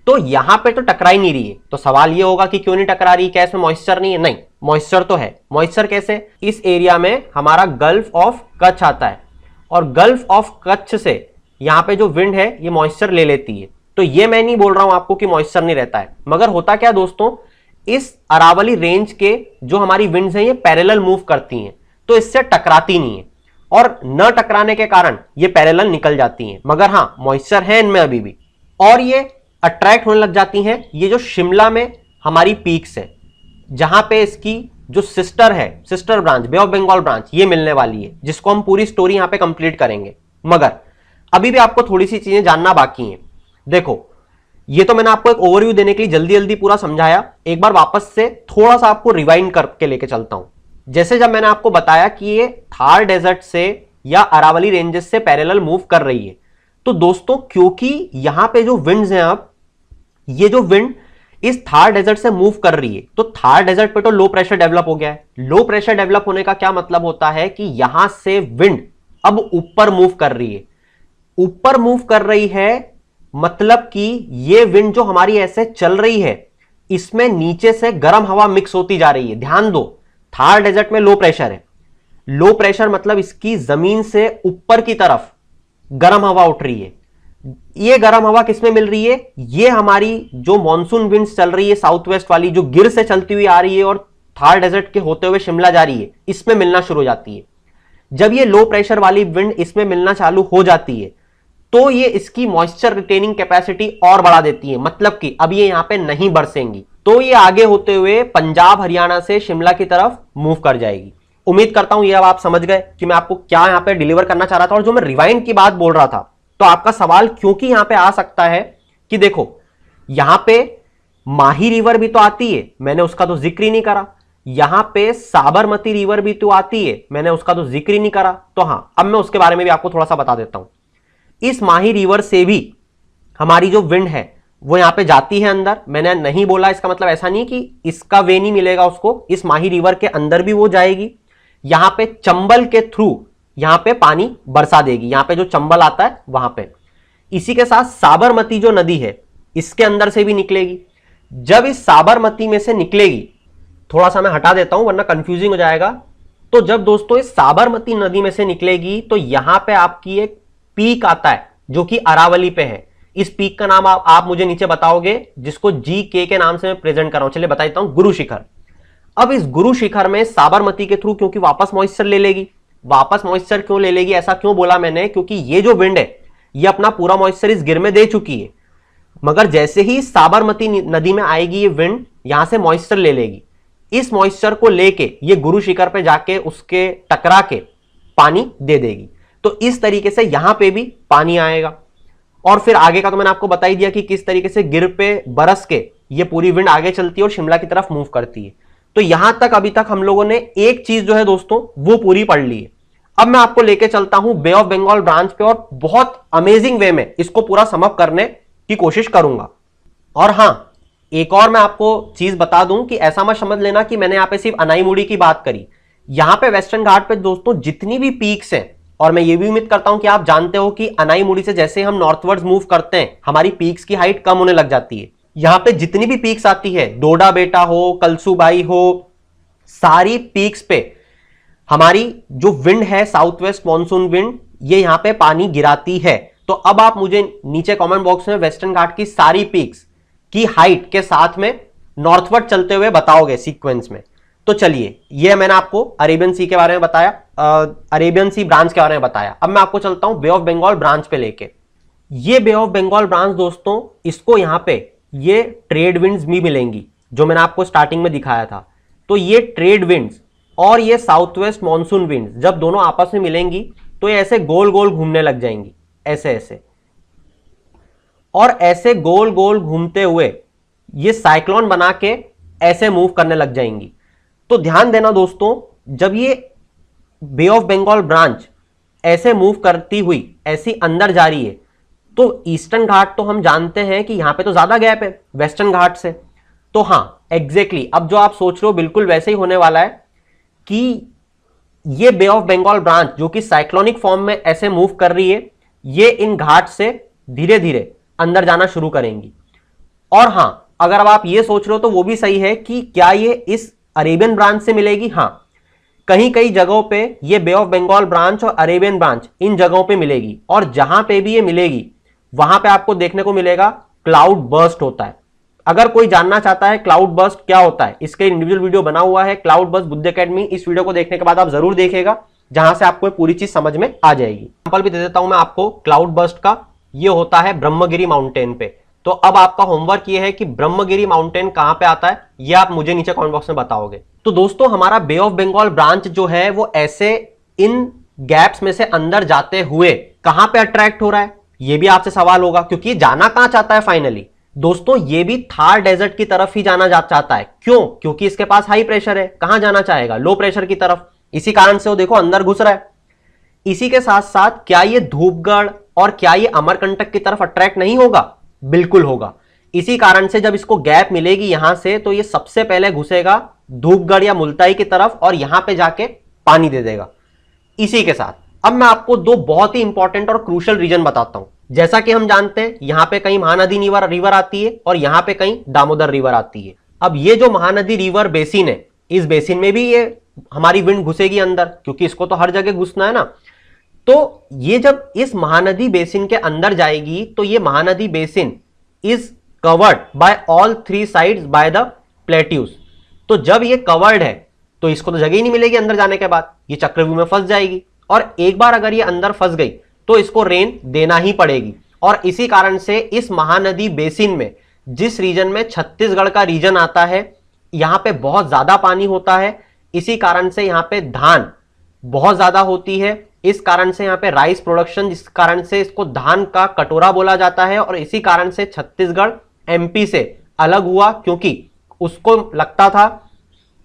तो यहां पे तो टकरा ही नहीं रही है। तो सवाल ये होगा कि क्यों नहीं टकरा रही, क्या इसमें मॉइस्चर नहीं है? नहीं, मॉइस्चर तो है। मॉइस्चर कैसे, इस एरिया में हमारा गल्फ ऑफ कच्छ आता है और गल्फ ऑफ कच्छ से यहां पे जो विंड है ये मॉइस्चर ले लेती है। तो ये मैं नहीं बोल रहा हूं आपको कि मॉइस्चर नहीं रहता है, मगर होता क्या दोस्तों, इस अरावली रेंज के जो हमारी विंड्स हैं ये पैरेलल मूव करती हैं, तो इससे टकराती नहीं है और न टकराने के कारण ये पैरेलल निकल जाती हैं। मगर हां, मॉइस्चर है इनमें अभी भी, और ये अट्रैक्ट होने लग जाती हैं। ये जो शिमला में हमारी पीक्स है, जहां पे इसकी जो सिस्टर है, sister branch, bay of Bengal branch, ये मिलने वाली है, जिसको हम पूरी स्टोरी यहां पे कंप्लीट करेंगे। मगर अभी भी आपको थोड़ी सी चीजें जानना बाकी हैं। देखो, ये तो मैंने आपको एक ओवरव्यू देने के लिए जल्दी जल्दी पूरा समझाया। एक बार वापस से थोड़ा सा आपको रिवाइंड करके लेके चलता हूं। जैसे जब मैंने आपको बताया कि ये थार डेजर्ट से या अरावली रेंजेस से पैरेलल मूव कर रही है, तो दोस्तों क्योंकि यहां पे जो विंड्स हैं, अब ये जो विंड इस थार डेजर्ट से मूव कर रही है, तो थार डेजर्ट पे तो लो प्रेशर डेवलप हो गया है। लो प्रेशर डेवलप होने का क्या मतलब होता है कि यहां से विंड अब ऊपर मूव कर रही है। ऊपर मूव कर रही है मतलब कि ये विंड जो हमारी ऐसे चल रही है, इसमें नीचे से गर्म हवा मिक्स होती जा रही है। ध्यान दो, थार डेजर्ट में लो प्रेशर है। लो प्रेशर मतलब इसकी जमीन से ऊपर की तरफ गर्म हवा उठ रही है। ये गर्म हवा किसमें मिल रही है, ये हमारी जो मॉनसून विंड्स चल रही है साउथ वेस्ट वाली, जो गिर से चलती हुई आ रही है और थार डेजर्ट के होते हुए शिमला जा रही है, इसमें मिलना शुरू हो जाती है। जब ये लो प्रेशर वाली विंड इसमें मिलना चालू हो जाती है तो ये इसकी मॉइस्चर रिटेनिंग कैपेसिटी और बढ़ा देती है, मतलब कि अब ये यहां पे नहीं बरसेंगी, तो ये आगे होते हुए पंजाब हरियाणा से शिमला की तरफ मूव कर जाएगी। उम्मीद करता हूं ये अब आप समझ गए कि मैं आपको क्या यहां पे डिलीवर करना चाह रहा था। और जो मैं रिवाइंड की बात बोल रहा था, तो आपका सवाल क्योंकि यहां पे आ सकता है कि देखो यहां पे माही रिवर भी तो आती है, मैंने उसका तो जिक्र ही नहीं करा। यहां पे साबरमती रिवर भी तो आती है, मैंने उसका तो जिक्र ही नहीं करा। तो हां, अब मैं उसके बारे में भी आपको थोड़ा सा बता देता हूं। इस माही रिवर से भी हमारी जो विंड है वो यहां पे जाती है अंदर। मैंने नहीं बोला, इसका मतलब ऐसा नहीं कि इसका वे नहीं मिलेगा उसको, इस माही रिवर के अंदर भी वो जाएगी। यहां पे चंबल के थ्रू यहां पे पानी बरसा देगी, यहां पे जो चंबल आता है वहां पे। इसी के साथ साबरमती जो नदी है इसके अंदर से भी निकलेगी। जब इस साबरमती में से निकलेगी, थोड़ा सा मैं हटा देता हूं वरना कंफ्यूजिंग हो जाएगा। तो जब दोस्तों इस साबरमती नदी में से निकलेगी तो यहां पे आपकी एक पीक आता है जो कि अरावली पे है। इस पीक का नाम आप मुझे नीचे बताओगे, जिसको के नाम से मैं प्रेजेंट कर रहा हूं। चलिए बता देता हूं, गुरु शिखर। अब इस गुरु शिखर में साबरमती के थ्रू क्योंकि वापस मॉइस्चर ले लेगी। वापस मॉइस्चर क्यों ले लेगी, ऐसा क्यों बोला मैंने, क्योंकि ये जो विंड है ये अपना पूरा मॉइस्चर इस गिर में दे चुकी है। मगर जैसे ही साबरमती नदी में आएगी ये विंड, यहां से मॉइस्चर ले लेगी। इस मॉइस्चर को लेके ये गुरु शिखर पे जाके उसके टकरा के पानी दे देगी। तो तो इस तरीके से यहां पे भी पानी आएगा। और फिर आगे का तो मैंने आपको बता ही दिया कि किस तरीके से गिर पे बरस के ये पूरी विंड आगे चलती है और शिमला की तरफ मूव करती है। तो यहां तक अभी तक हम लोगों ने एक चीज जो है दोस्तों वो पूरी पढ़ ली है। अब मैं आपको लेके चलता हूं बे ऑफ बंगाल ब्रांच पे और बहुत अमेजिंग वे में इसको पूरा समअप करने की कोशिश करूंगा। और हां, एक और मैं आपको चीज बता दूं कि ऐसा मत समझ लेना कि मैंने यहां पे सिर्फ अनाईमुड़ी की बात करी। यहां पे वेस्टर्न घाट पे दोस्तों जितनी भी पीक्स हैं, और मैं ये भी उम्मीद करता हूं कि आप जानते हो कि अनाईमुड़ी से जैसे हम नॉर्थवर्ड्स मूव करते हैं हमारी पीक्स की हाइट कम होने लग जाती है। यहां पे जितनी भी पीक्स आती है, डोडा बेटा हो, कलसूबाई हो, सारी पीक्स पे हमारी जो विंड है साउथ वेस्ट मॉनसून विंड, ये यहां पे पानी गिराती है। तो अब आप मुझे नीचे कमेंट बॉक्स में वेस्टर्न घाट की सारी पीक्स की हाइट के साथ में नॉर्थवर्ड चलते हुए बताओगे सीक्वेंस में। तो चलिए, ये मैंने आपको अरेबियन सी के बारे में बताया, अरेबियन सी ब्रांच के बारे में बताया। अब मैं आपको चलता हूं बे ऑफ बंगाल ब्रांच पे लेके। ये बे ऑफ बंगाल ब्रांच दोस्तों, इसको यहां पे ये ट्रेड विंड्स भी मिलेंगी जो मैंने आपको स्टार्टिंग में दिखाया था। तो ये ट्रेड विंड्स और ये साउथ वेस्ट मॉनसून विंड्स जब दोनों आपस में मिलेंगी तो ये ऐसे गोल गोल घूमने लग जाएंगी, ऐसे ऐसे, और ऐसे गोल गोल घूमते हुए ये साइक्लोन बना के ऐसे मूव करने लग जाएंगी। तो ध्यान देना दोस्तों, जब ये बे ऑफ बंगाल ब्रांच ऐसे मूव करती हुई ऐसी अंदर जा रही है तो ईस्टर्न घाट तो हम जानते हैं कि यहां पे तो ज्यादा गैप है वेस्टर्न घाट से। तो हां, एग्जैक्टली अब जो आप सोच रहे हो बिल्कुल वैसे ही होने वाला है कि ये बे ऑफ बंगाल ब्रांच जो कि साइक्लोनिक फॉर्म में ऐसे मूव कर रही है, ये इन घाट से धीरे धीरे अंदर जाना शुरू करेंगी। और हां, अगर अब आप ये सोच रहे हो तो वो भी सही है कि क्या ये इस अरेबियन ब्रांच से मिलेगी। हां, कहीं कई जगहों पे ये बे ऑफ बंगाल ब्रांच और अरेबियन ब्रांच इन जगहों पे मिलेगी, और जहां पे भी ये मिलेगी वहां पे आपको देखने को मिलेगा क्लाउड बर्स्ट होता है। अगर कोई जानना चाहता है क्लाउड बर्स्ट क्या होता है, इसके इंडिविजुअल वीडियो बना हुआ है क्लाउड बर्स्ट बुद्ध एकेडमी। इस वीडियो को देखने के बाद आप जरूर देखिएगा, जहां से आपको पूरी चीज समझ में आ जाएगी। एग्जांपल भी दे देता हूं मैं आपको क्लाउड बर्स्ट का। ये होता है ब्रह्मगिरी माउंटेन पे। तो अब आपका होमवर्क ये है कि ब्रह्मगिरी माउंटेन कहां पे आता है, ये आप मुझे नीचे कमेंट बॉक्स में बताओगे। तो दोस्तों, हमारा बे ऑफ बंगाल ब्रांच जो है वो ऐसे इन गैप्स में से अंदर जाते हुए कहां पे अट्रैक्ट हो रहा है, ये भी आपसे सवाल होगा, क्योंकि जाना कहां चाहता है फाइनली दोस्तों, ये भी थार डेजर्ट की तरफ ही जाना चाहता है। क्यों? क्योंकि इसके पास हाई प्रेशर है। कहां जाना चाहेगा? लो प्रेशर की तरफ। इसी कारण से वो देखो अंदर घुस रहा है। इसी के साथ साथ क्या ये धूपगढ़ और क्या ये अमरकंटक की तरफ अट्रैक्ट नहीं होगा? बिल्कुल होगा। इसी कारण से जब इसको गैप मिलेगी यहां से, तो ये सबसे पहले घुसेगा धूपगढ़ या मुल्ताई की तरफ और यहां पे जाके पानी दे देगा। इसी के साथ अब मैं आपको दो बहुत ही इंपॉर्टेंट और क्रूशियल रीजन बताता हूं। जैसा कि हम जानते हैं यहां पे कहीं महानदी रिवर आती है और यहां पे कहीं दामोदर रिवर आती है। अब ये जो महानदी रिवर बेसिन है, इस बेसिन में भी ये हमारी विंड घुसेगी अंदर, क्योंकि इसको तो हर जगह घुसना है ना। तो ये जब इस महानदी बेसिन के अंदर जाएगी तो ये Mahanadi basin is covered by all three sides by the plateaus. तो जब ये कवर्ड है तो इसको तो जगह ही नहीं मिलेगी अंदर जाने के बाद, ये चक्रव्यूह में फंस जाएगी। और एक बार अगर ये अंदर फंस गई तो इसको रेन देना ही पड़ेगी। और इसी कारण से इस महानदी बेसिन में, जिस रीजन में छत्तीसगढ़ का रीजन आता है, यहां पे बहुत ज्यादा पानी होता है। इसी कारण से यहां पे धान बहुत ज्यादा होती है। इस कारण से यहां पे राइस प्रोडक्शन, जिस कारण से इसको धान का कटोरा बोला जाता है। और इसी कारण से छत्तीसगढ़ एमपी से अलग हुआ, क्योंकि उसको लगता था,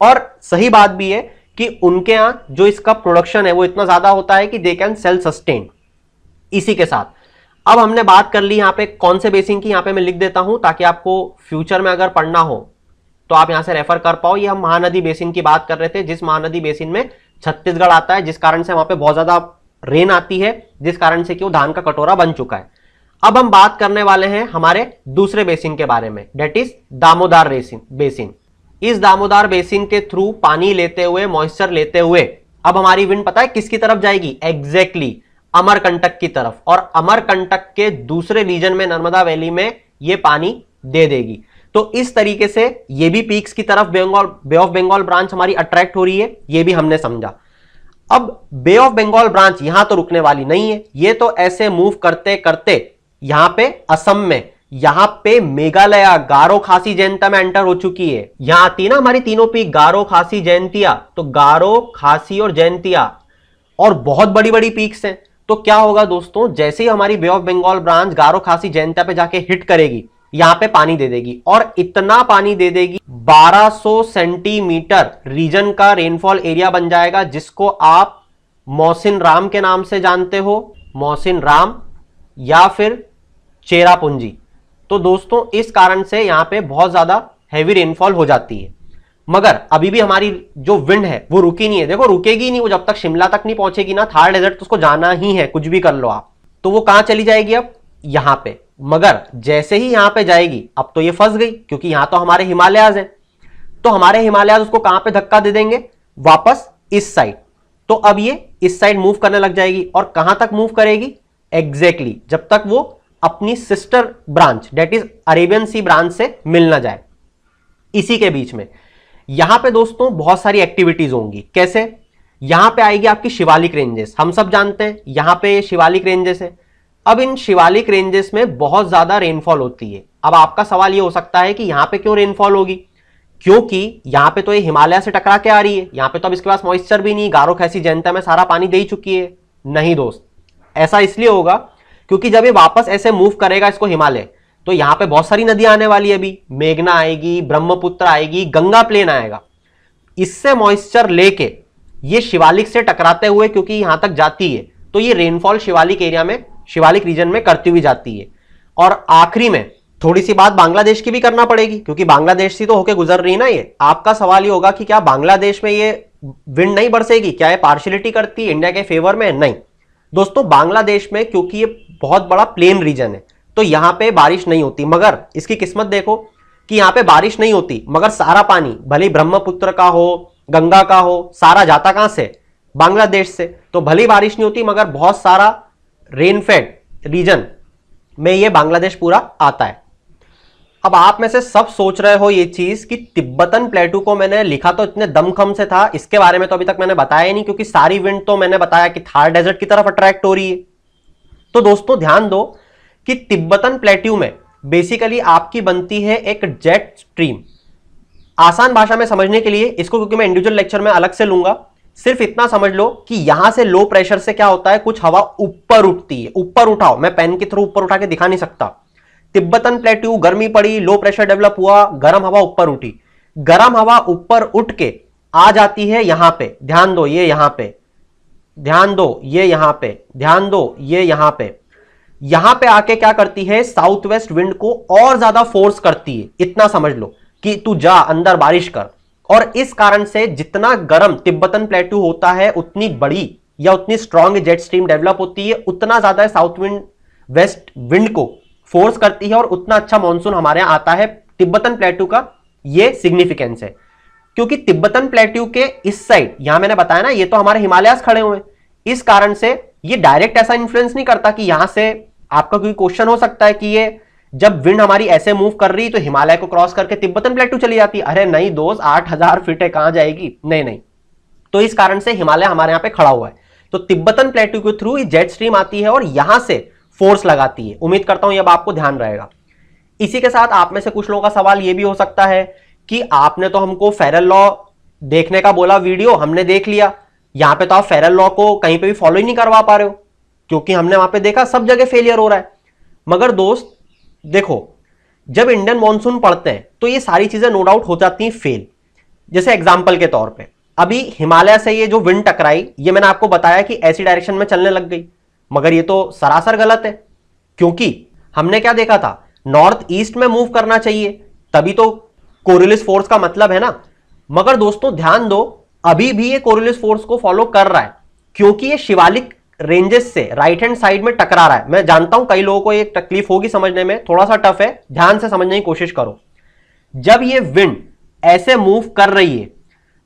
और सही बात भी है, कि उनके यहां जो इसका प्रोडक्शन है वो इतना ज्यादा होता है कि दे कैन सेल्फ सस्टेन। इसी के साथ अब हमने बात कर ली यहां पे कौन से बेसिन की, यहां पे मैं लिख देता हूं ताकि आपको फ्यूचर में अगर पढ़ना हो तो आप यहां से रेफर कर पाओ। ये हम महानदी बेसिन की बात कर रहे थे, जिस महानदी बेसिन में छत्तीसगढ़ आता है, जिस कारण से वहां पे बहुत ज्यादा रेन आती है, जिस कारण से कि वो धान का कटोरा बन चुका है। अब हम बात करने वाले हैं हमारे दूसरे बेसिन के बारे में, डेट इज दामोदर बेसिन। इस दामोदर बेसिन के थ्रू पानी लेते हुए, मॉइस्चर लेते हुए, अब हमारी विंड पता है किसकी तरफ जाएगी? एग्जैक्टली अमरकंटक की तरफ। और अमरकंटक के दूसरे रीजन में, नर्मदा वैली में, ये पानी दे देगी। तो इस तरीके से ये भी पीक्स की तरफ बे ऑफ बंगाल ब्रांच हमारी अट्रैक्ट हो रही है, ये भी हमने समझा। अब बे ऑफ बंगाल ब्रांच यहां तो रुकने वाली नहीं है, ये तो ऐसे मूव करते करते यहां पे असम में, यहां पे मेघालय, गारो खासी जयंतिया में एंटर हो चुकी है। यहां आती है ना हमारी तीनों पीक, गारो खासी जयंतिया। तो गारो खासी और जयंतिया और बहुत बड़ी बड़ी पीक्स हैं। तो तो क्या होगा दोस्तों, जैसे ही हमारी बे ऑफ बंगाल ब्रांच गारो खासी जयंतिया पे जाके हिट करेगी, यहां पे पानी दे देगी और इतना पानी दे देगी 1200 सेंटीमीटर रीजन का रेनफॉल एरिया बन जाएगा, जिसको आप मौसिन राम के नाम से जानते हो, मौसिन राम या फिर चेरापूंजी। तो दोस्तों इस कारण से यहां पे बहुत ज्यादा हैवी रेनफॉल हो जाती है। मगर अभी भी हमारी जो विंड है वो रुकी नहीं है। देखो रुकेगी नहीं, वो जब तक शिमला तक नहीं पहुंचेगी ना, थार डेजर्ट तो उसको जाना ही है, कुछ भी कर लो आप। तो वो कहां चली जाएगी, अब यहां पे। मगर जैसे ही यहां पे जाएगी, अब तो ये फंस गई, क्योंकि यहां तो हमारे हिमालयाज हैं। तो हमारे हिमालयाज उसको कहां पे धक्का दे देंगे, वापस इस साइड। तो अब ये इस साइड मूव करने लग जाएगी। और कहां तक मूव करेगी, एग्जैक्टली जब तक वो अपनी sister branch that is Arabian sea branch से मिल ना जाए। इसी के बीच में यहां पे दोस्तों बहुत सारी एक्टिविटीज होंगी। कैसे, यहां पे आएगी आपकी शिवालिक रेंजेस। हम सब जानते हैं यहां पे शिवालिक रेंजेस है। अब इन शिवालिक रेंजेस में बहुत ज्यादा रेनफॉल होती है। अब आपका सवाल ये हो सकता है कि यहां पे क्यों रेनफॉल होगी, क्योंकि यहां पे तो ये हिमालय से टकरा के आ रही है, यहां पे तो अब इसके पास मॉइस्चर भी नहीं, गारो खासी जयंतिया में सारा पानी दे ही चुकी है। नहीं दोस्त, ऐसा इसलिए होगा क्योंकि जब ये वापस ऐसे मूव करेगा इसको हिमालय, तो यहां पे बहुत सारी नदियां आने वाली है। अभी मेघना आएगी, ब्रह्मपुत्र आएगी, गंगा प्लेन आएगा। इससे मॉइस्चर लेके ये शिवालिक से टकराते हुए क्योंकि यहां तक जाती है, तो ये रेनफॉल शिवालिक एरिया में, शिवालिक रीजन में करती हुई जाती है। और आखिरी में थोड़ी सी बात बांग्लादेश की भी करना पड़ेगी, क्योंकि बांग्लादेश से तो होके गुजर रही ना ये। आपका सवाल ये होगा कि क्या बांग्लादेश में ये विंड नहीं बरसेगी, क्या ये पार्शियलिटी करती है इंडिया के फेवर में? नहीं दोस्तों, बांग्लादेश में क्योंकि ये बहुत बड़ा प्लेन रीजन है, तो यहां पे बारिश नहीं होती। मगर इसकी किस्मत देखो कि यहां पे बारिश नहीं होती, मगर सारा पानी भले ब्रह्मपुत्र का हो, गंगा का हो, सारा जाता कहां से, बांग्लादेश से। तो भले बारिश नहीं होती, मगर बहुत सारा रेनफेड रीजन में ये बांग्लादेश पूरा आता है। अब आप में से सब सोच रहे हो ये चीज कि तिब्बतन प्लेटू को मैंने लिखा तो इतने दमखम से था, इसके बारे में तो अभी तक मैंने बताया ही नहीं, क्योंकि सारी विंड तो मैंने बताया कि थार डेजर्ट की तरफ अट्रैक्ट हो रही है। तो दोस्तों ध्यान दो कि तिब्बतन प्लेट्यू में बेसिकली आपकी बनती है एक जेट स्ट्रीम। आसान भाषा में समझने के लिए इसको, क्योंकि मैं इंडिविजुअल लेक्चर में अलग से लूंगा, सिर्फ इतना समझ लो कि यहां से लो प्रेशर से क्या होता है, कुछ हवा ऊपर उठती है। ऊपर उठाओ, मैं पेन के थ्रू ऊपर उठा के दिखा नहीं सकता। तिब्बतन प्लेट्यू गर्मी पड़ी, लो प्रेशर डेवलप हुआ, गर्म हवा ऊपर उठी, गर्म हवा ऊपर उठ के आ जाती है यहां पे। ध्यान दो, ये यहां पे, ध्यान दो, ये यहां पे, ध्यान दो, ये यहां पे। यहां पे आके क्या करती है, साउथ वेस्ट विंड को और ज्यादा फोर्स करती है। इतना समझ लो कि तू जा अंदर बारिश कर। और इस कारण से जितना गर्म तिब्बतन प्लेट्यू होता है, उतनी बड़ी या उतनी स्ट्रॉन्ग जेट स्ट्रीम डेवलप होती है, उतना ज्यादा साउथ विंड वेस्ट विंड को फोर्स करती है और उतना अच्छा मानसून हमारे यहां आता है। तिब्बतन प्लेट्यू का ये सिग्निफिकेंस है, क्योंकि तिब्बतन प्लेट्यू के इस साइड, यहां मैंने बताया ना, ये तो हमारे हिमालयास खड़े हुए हैं। इस कारण से ये डायरेक्ट ऐसा इन्फ्लुएंस नहीं करता कि यहां से आपका कोई क्वेश्चन हो सकता है कि ये जब विंड हमारी ऐसे मूव कर रही तो हिमालय को क्रॉस करके तिब्बतन प्लेट्यू चली जाती। अरे नहीं दोस्त, 8000 फीट है, कहां जाएगी? नहीं नहीं। तो इस कारण से हिमालय हमारे यहां पे खड़ा हुआ है। तो तिब्बतन प्लेट्यू के थ्रू जेट स्ट्रीम आती है और यहां से फोर्स लगाती है। उम्मीद करता हूं अब आपको ध्यान रहेगा। इसी के साथ आप में से कुछ लोगों का सवाल यह भी हो सकता है कि आपने तो हमको फेरल लॉ देखने का बोला, वीडियो हमने देख लिया, यहां पे तो आप फेरल लॉ को कहीं पे भी फॉलो ही नहीं करवा पा रहे हो, क्योंकि हमने वहां पे देखा सब जगह फेलियर हो रहा है। मगर दोस्त देखो, जब इंडियन मॉनसून पढ़ते हैं तो ये सारी चीजें नो डाउट हो जाती हैं फेल। जैसे एग्जांपल के तौर पे अभी हिमालय से ये जो विंड टकराई, ये मैंने आपको बताया कि ऐसी डायरेक्शन में चलने लग गई, मगर ये तो सरासर गलत है। क्योंकि हमने क्या देखा था, नॉर्थ ईस्ट में मूव करना चाहिए, तभी तो कोरियोलिस फोर्स का मतलब है ना। मगर दोस्तों ध्यान दो, अभी भी ये कोरियोलिस फोर्स को फॉलो कर रहा है, क्योंकि ये शिवालिक रेंजेस से राइट हैंड साइड में टकरा रहा है। मैं जानता हूं कई लोगों को ये तकलीफ होगी समझने में, थोड़ा सा टफ है, ध्यान से समझने की कोशिश करो। जब ये विंड ऐसे मूव कर रही है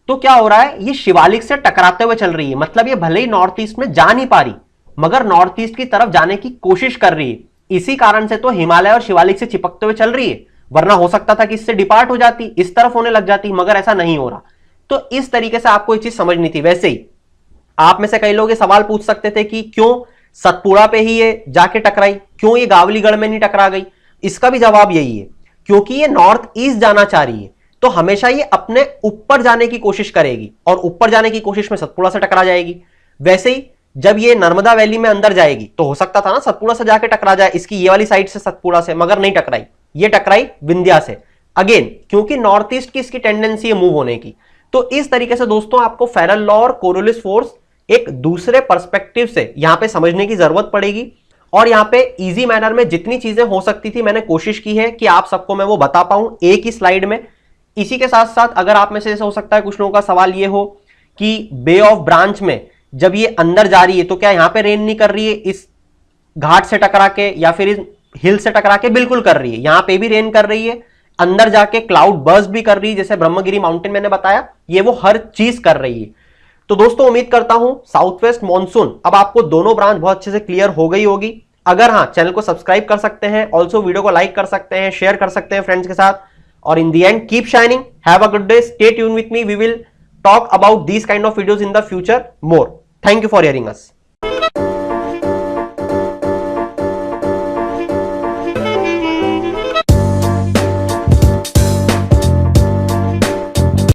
तो क्या हो रहा है, ये शिवालिक से टकराते हुए चल रही है। मतलब ये भले ही नॉर्थ ईस्ट में जा नहीं पा रही, मगर नॉर्थ ईस्ट की तरफ जाने की कोशिश कर रही है। इसी कारण से तो हिमालय और शिवालिक से चिपकते हुए चल रही है, वरना हो सकता था कि इससे डिपार्ट हो जाती, इस तरफ होने लग जाती, मगर ऐसा नहीं हो रहा। तो इस तरीके से आपको ये चीज समझनी थी। वैसे ही आप में से कई लोग ये सवाल पूछ सकते थे कि क्यों सतपुड़ा पे ही ये जाके टकराई, क्यों ये गावलीगढ़ में नहीं टकरा गई। इसका भी जवाब यही है, क्योंकि ये नॉर्थ ईस्ट जाना चाह रही है, तो हमेशा ये अपने ऊपर जाने की कोशिश करेगी और ऊपर जाने की कोशिश में सतपुड़ा से टकरा जाएगी। वैसे ही जब ये नर्मदा वैली में अंदर जाएगी तो हो सकता था ना सतपुड़ा से जाके टकरा जाए, इसकी ये वाली साइड से सतपुड़ा से, मगर नहीं टकराई, ये टकराई विंध्या से। अगेन क्योंकि नॉर्थ ईस्ट की इसकी टेंडेंसी है मूव होने की। तो इस तरीके से दोस्तों आपको फेरल लॉ और कोरियोलिस फोर्स एक दूसरे पर्सपेक्टिव से यहां पे समझने की जरूरत पड़ेगी। और यहां पे इजी मैनर में जितनी चीजें हो सकती थी मैंने कोशिश की है कि आप सबको मैं वो बता पाऊं एक ही स्लाइड में। इसी के साथ साथ अगर आप में से ऐसा हो सकता है कुछ लोगों का सवाल ये हो कि बे ऑफ ब्रांच में जब ये अंदर जा रही है तो क्या यहां पे रेन नहीं कर रही है इस घाट से टकरा के या फिर इस हिल से टकरा के? बिल्कुल कर रही है, यहां पे भी रेन कर रही है, अंदर जाके क्लाउड बर्स्ट भी कर रही है, जैसे ब्रह्मगिरी माउंटेन मैंने बताया, ये वो हर चीज कर रही है। तो दोस्तों उम्मीद करता हूं साउथ वेस्ट मॉनसून अब आपको दोनों ब्रांच बहुत अच्छे से क्लियर हो गई होगी। अगर हाँ, चैनल को सब्सक्राइब कर सकते हैं, ऑल्सो वीडियो को लाइक कर सकते हैं, शेयर कर सकते हैं फ्रेंड्स के साथ। और in the end keep shining, have a good day, stay tune with me, we will talk about these kind of videos in the future more. Thank you for hearing us.